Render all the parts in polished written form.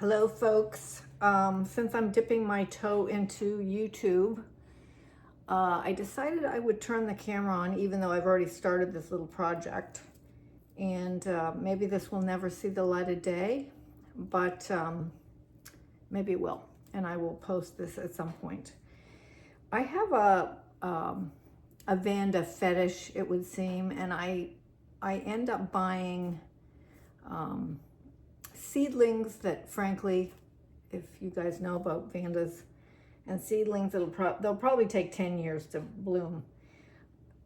Hello folks. Since I'm dipping my toe into YouTube, I decided I would turn the camera on even though I've already started this little project. And maybe this will never see the light of day, but maybe it will. And I will post this at some point. I have a Vanda fetish, it would seem, and I end up buying seedlings that, frankly, if you guys know about Vandas and seedlings, they'll probably take 10 years to bloom.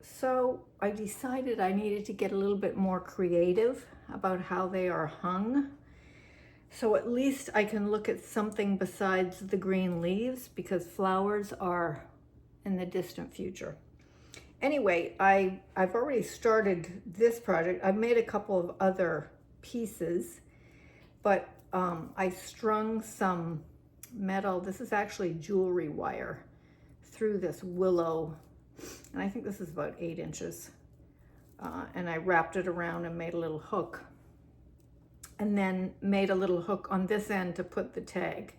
So I decided I needed to get a little bit more creative about how they are hung. So at least I can look at something besides the green leaves, because flowers are in the distant future. Anyway, I've already started this project. I've made a couple of other pieces, but I strung some metal. This is actually jewelry wire through this willow, and I think this is about 8 inches. And I wrapped it around and made a little hook, and then made a little hook on this end to put the tag.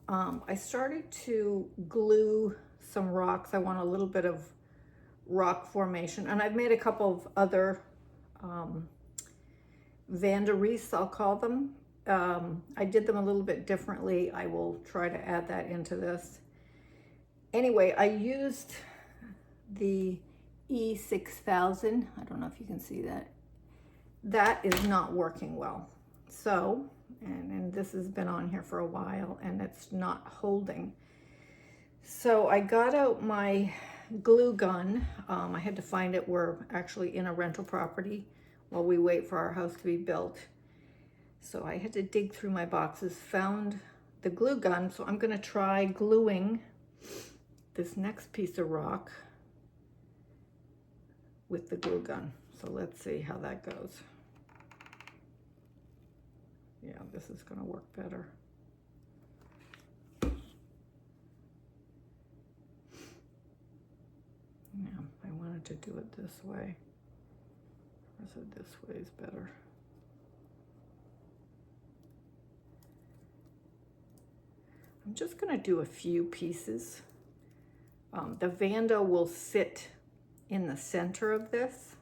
I started to glue some rocks. I want a little bit of rock formation, and I've made a couple of other Vanda wreaths, I'll call them. I did them a little bit differently. I will try to add that into this. Anyway, I used the E6000. I don't know if you can see that. That is not working well. So, and this has been on here for a while and it's not holding. So I got out my glue gun. I had to find it. We're actually in a rental property while we wait for our house to be built. So I had to dig through my boxes, found the glue gun. So I'm gonna try gluing this next piece of rock with the glue gun. So let's see how that goes. Yeah, this is gonna work better. Yeah, I wanted to do it this way. I said this way is better. I'm just gonna do a few pieces. The Vanda will sit in the center of this.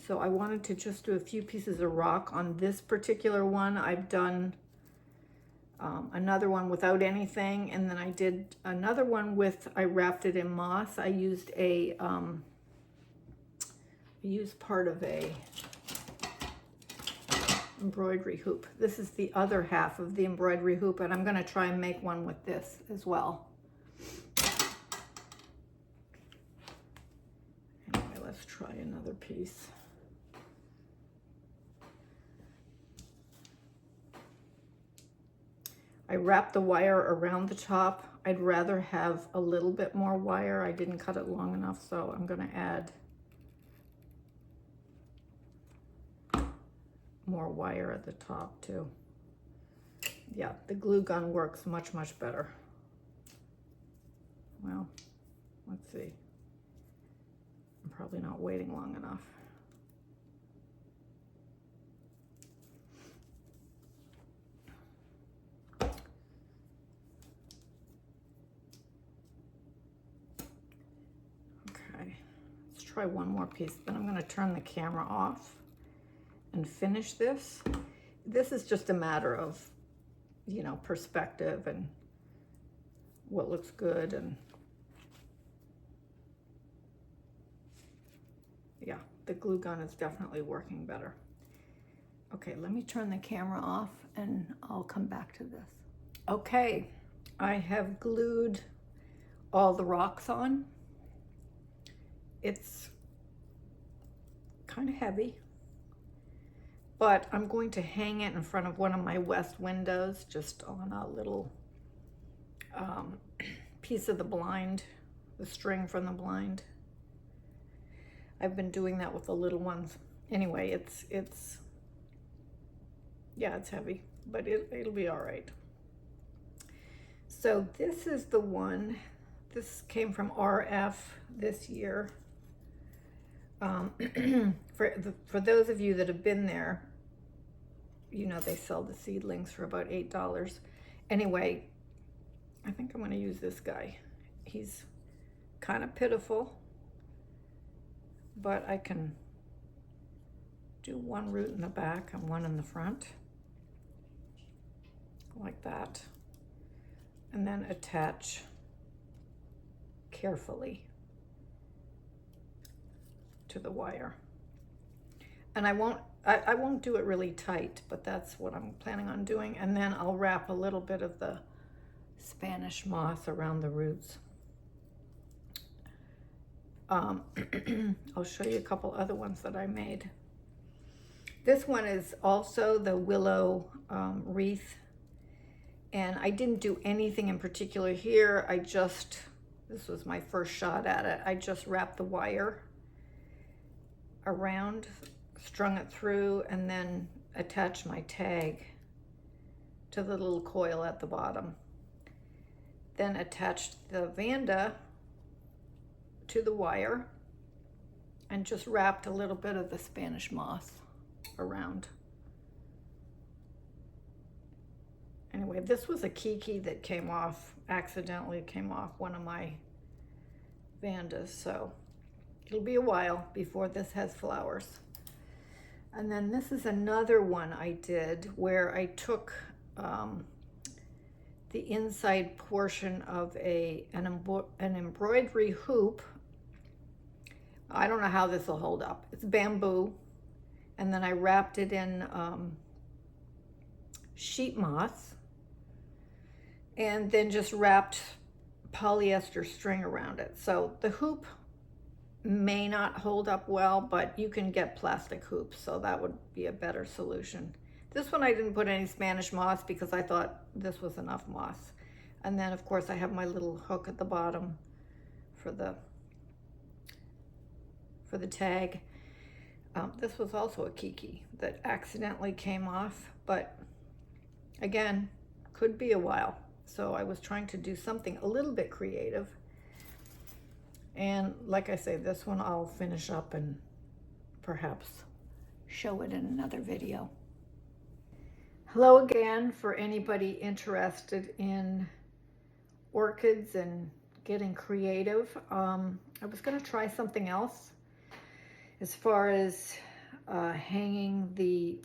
So I wanted to just do a few pieces of rock on this particular one. I've done another one without anything, and then I did another one with, I wrapped it in moss. I used part of a embroidery hoop. This is the other half of the embroidery hoop, and I'm gonna try and make one with this as well. Anyway, let's try another piece. I wrapped the wire around the top. I'd rather have a little bit more wire. I didn't cut it long enough, so I'm gonna add more wire at the top too. Yeah, the glue gun works much, much better. Well, let's see. I'm probably not waiting long enough. Okay, let's try one more piece, then I'm gonna turn the camera off and finish this. This is just a matter of, you know, perspective and what looks good. And yeah, the glue gun is definitely working better. Okay, let me turn the camera off and I'll come back to this. Okay, I have glued all the rocks on. It's kind of heavy, but I'm going to hang it in front of one of my west windows, just on a little piece of the blind, the string from the blind. I've been doing that with the little ones. Anyway, it's heavy, but it'll be all right. So this is the one. This came from RF this year. For those of you that have been there, you know they sell the seedlings for about $8. Anyway, I think I'm going to use this guy. He's kind of pitiful, but I can do one root in the back and one in the front, like that, and then attach carefully to the wire. And I won't do it really tight, but that's what I'm planning on doing. And then I'll wrap a little bit of the Spanish moss around the roots. I'll show you a couple other ones that I made. This one is also the willow wreath, and I didn't do anything in particular here. This was my first shot at it. I just wrapped the wire around, strung it through, and then attached my tag to the little coil at the bottom. Then attached the Vanda to the wire and just wrapped a little bit of the Spanish moss around. Anyway, this was a kiki that came off, accidentally came off one of my Vandas, so it'll be a while before this has flowers. And then this is another one I did where I took the inside portion of an embroidery hoop. I don't know how this will hold up. It's bamboo. And then I wrapped it in sheet moss and then just wrapped polyester string around it. So the hoop may not hold up well, but you can get plastic hoops, so that would be a better solution. This one I didn't put any Spanish moss because I thought this was enough moss. And then of course I have my little hook at the bottom for the tag. This was also a kiki that accidentally came off, but again, could be a while. So I was trying to do something a little bit creative. And like I say, this one I'll finish up and perhaps show it in another video. Hello again for anybody interested in orchids and getting creative. I was going to try something else as far as hanging the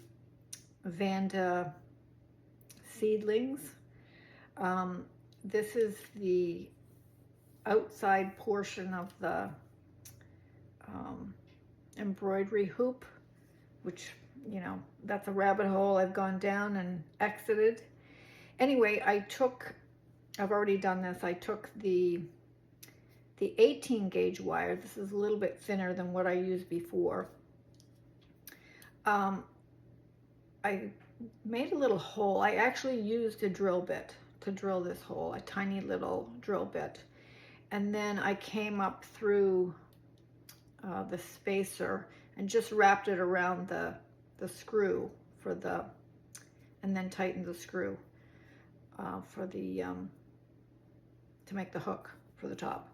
Vanda seedlings. This is the outside portion of the embroidery hoop, which, you know, that's a rabbit hole I've gone down and exited. Anyway, I've already done this. I took the 18 gauge wire. This is a little bit thinner than what I used before. I made a little hole. I actually used a drill bit to drill this hole, a tiny little drill bit. And then I came up through the spacer and just wrapped it around the screw and then tightened the screw to make the hook for the top.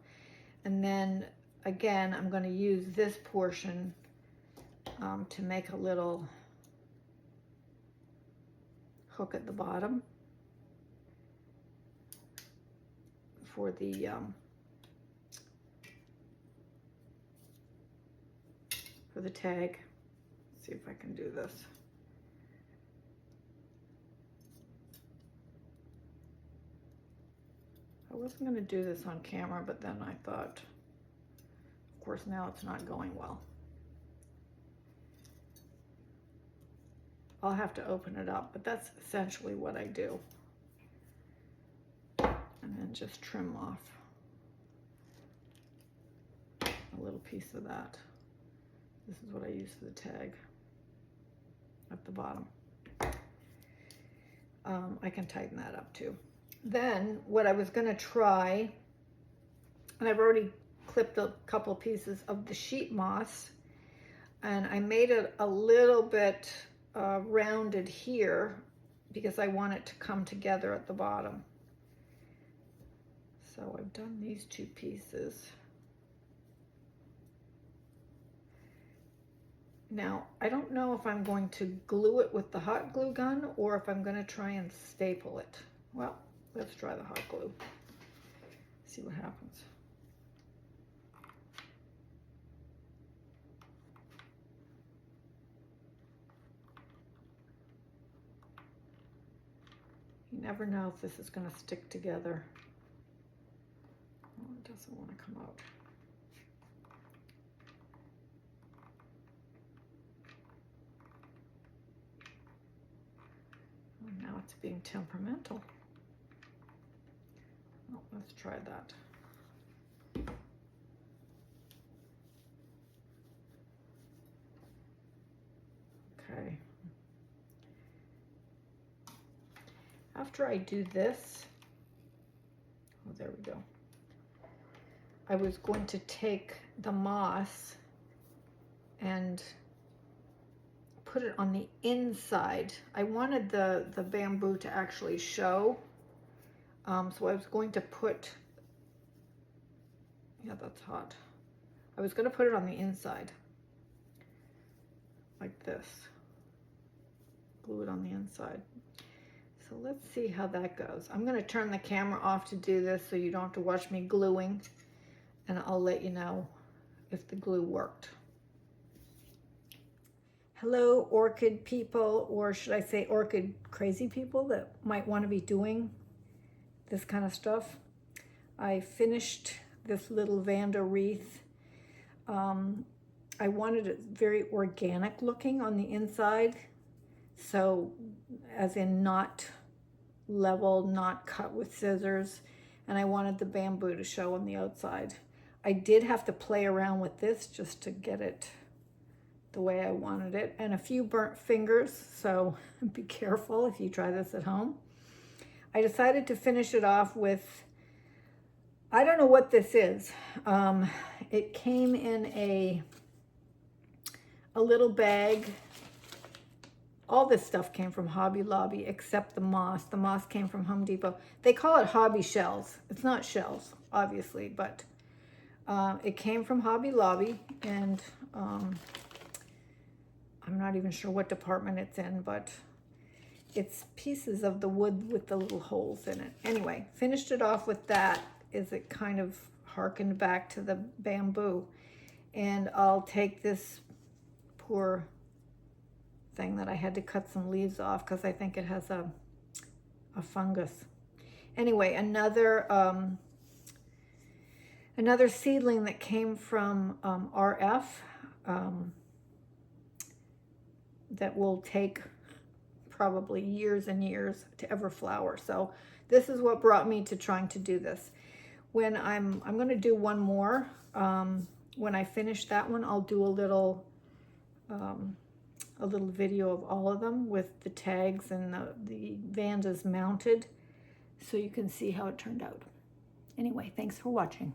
And then again, I'm going to use this portion to make a little hook at the bottom for the tag. Let's see if I can do this. I wasn't going to do this on camera, but then I thought, of course, now it's not going well. I'll have to open it up, but that's essentially what I do. And then just trim off a little piece of that. This is what I use for the tag at the bottom. I can tighten that up too. Then what I was going to try, and I've already clipped a couple pieces of the sheet moss, and I made it a little bit rounded here because I want it to come together at the bottom. So I've done these two pieces. Now, I don't know if I'm going to glue it with the hot glue gun or if I'm going to try and staple it. Well, let's try the hot glue. See what happens. You never know if this is going to stick together. Oh, it doesn't want to come out. Oh, now it's being temperamental. Well, let's try that. Okay. After I do this, oh, there we go. I was going to take the moss and put it on the inside. I wanted the bamboo to actually show. So I was going to put, yeah, that's hot. I was going to put it on the inside, like this. Glue it on the inside. So let's see how that goes. I'm going to turn the camera off to do this so you don't have to watch me gluing, and I'll let you know if the glue worked. Hello, orchid people, or should I say orchid crazy people that might want to be doing this kind of stuff. I finished this little Vanda wreath. I wanted it very organic looking on the inside. So as in not level, not cut with scissors. And I wanted the bamboo to show on the outside. I did have to play around with this just to get it the way I wanted it. And a few burnt fingers, so be careful if you try this at home. I decided to finish it off with, I don't know what this is. It came in a little bag. All this stuff came from Hobby Lobby except the moss. The moss came from Home Depot. They call it hobby shells. It's not shells, obviously, but it came from Hobby Lobby, and I'm not even sure what department it's in, but it's pieces of the wood with the little holes in it. Anyway, finished it off with that, as it kind of harkened back to the bamboo. And I'll take this poor thing that I had to cut some leaves off because I think it has a fungus. Anyway, another seedling that came from RF that will take probably years and years to ever flower. So this is what brought me to trying to do this. When I'm going to do one more. When I finish that one, I'll do a little video of all of them with the tags and the Vandas mounted, so you can see how it turned out. Anyway, thanks for watching.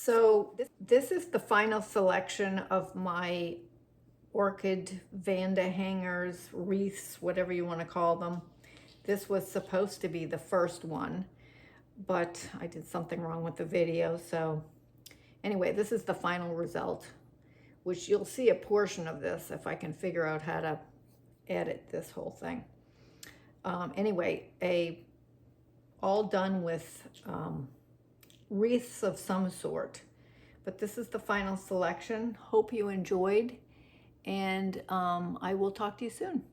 So this is the final selection of my orchid Vanda hangers, wreaths, whatever you want to call them. This was supposed to be the first one, but I did something wrong with the video. So anyway, this is the final result, which you'll see a portion of this if I can figure out how to edit this whole thing. Anyway, all done with wreaths of some sort. But this is the final selection. Hope you enjoyed, and I will talk to you soon.